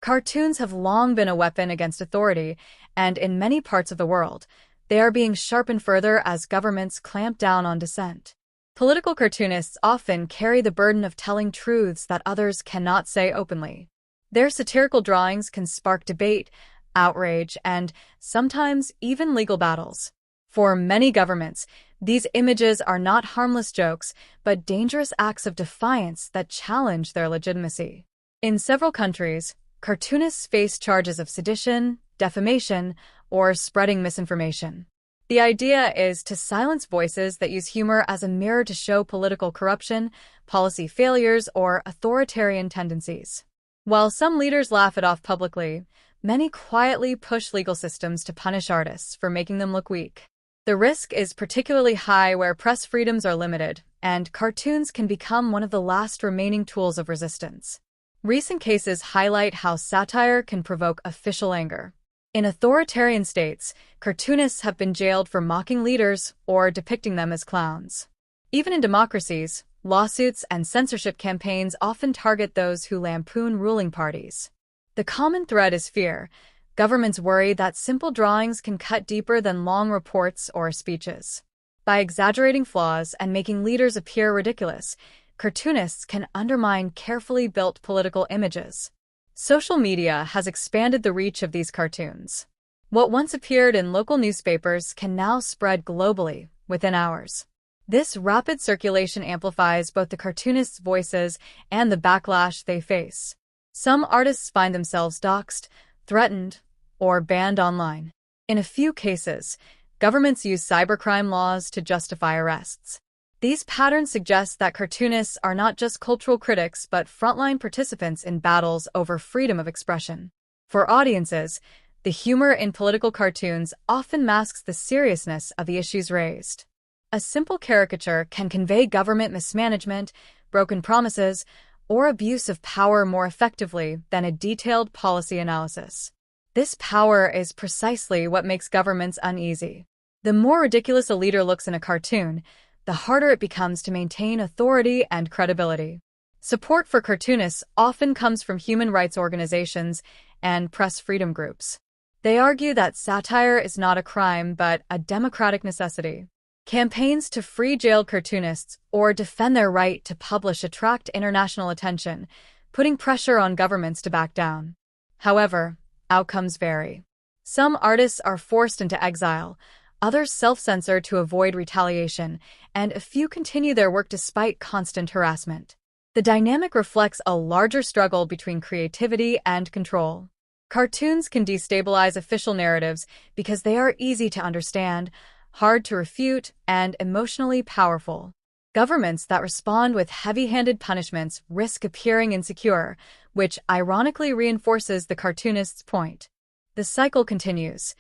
Cartoons have long been a weapon against authority, and in many parts of the world, they are being sharpened further as governments clamp down on dissent. Political cartoonists often carry the burden of telling truths that others cannot say openly. Their satirical drawings can spark debate, outrage, and sometimes even legal battles. For many governments, these images are not harmless jokes, but dangerous acts of defiance that challenge their legitimacy. In several countries, cartoonists face charges of sedition, defamation, or spreading misinformation. The idea is to silence voices that use humor as a mirror to show political corruption, policy failures, or authoritarian tendencies. While some leaders laugh it off publicly, many quietly push legal systems to punish artists for making them look weak. The risk is particularly high where press freedoms are limited, and cartoons can become one of the last remaining tools of resistance. Recent cases highlight how satire can provoke official anger. In authoritarian states, cartoonists have been jailed for mocking leaders or depicting them as clowns. Even in democracies, lawsuits and censorship campaigns often target those who lampoon ruling parties. The common thread is fear. Governments worry that simple drawings can cut deeper than long reports or speeches. By exaggerating flaws and making leaders appear ridiculous, cartoonists can undermine carefully built political images. Social media has expanded the reach of these cartoons. What once appeared in local newspapers can now spread globally within hours. This rapid circulation amplifies both the cartoonists' voices and the backlash they face. Some artists find themselves doxxed, threatened, or banned online. In a few cases, governments use cybercrime laws to justify arrests. These patterns suggest that cartoonists are not just cultural critics but frontline participants in battles over freedom of expression. For audiences, the humor in political cartoons often masks the seriousness of the issues raised. A simple caricature can convey government mismanagement, broken promises, or abuse of power more effectively than a detailed policy analysis. This power is precisely what makes governments uneasy. The more ridiculous a leader looks in a cartoon, the harder it becomes to maintain authority and credibility. Support for cartoonists often comes from human rights organizations and press freedom groups. They argue that satire is not a crime but a democratic necessity. Campaigns to free jailed cartoonists or defend their right to publish attract international attention, putting pressure on governments to back down. However, outcomes vary. Some artists are forced into exile, others self-censor to avoid retaliation, and a few continue their work despite constant harassment. The dynamic reflects a larger struggle between creativity and control. Cartoons can destabilize official narratives because they are easy to understand, hard to refute, and emotionally powerful. Governments that respond with heavy-handed punishments risk appearing insecure, which ironically reinforces the cartoonist's point. The cycle continues.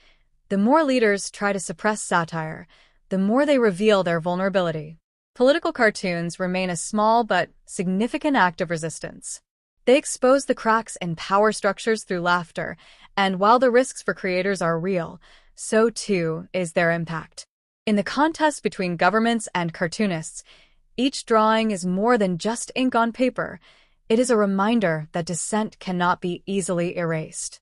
The more leaders try to suppress satire, the more they reveal their vulnerability. Political cartoons remain a small but significant act of resistance. They expose the cracks in power structures through laughter, and while the risks for creators are real, so too is their impact. In the contest between governments and cartoonists, each drawing is more than just ink on paper. It is a reminder that dissent cannot be easily erased.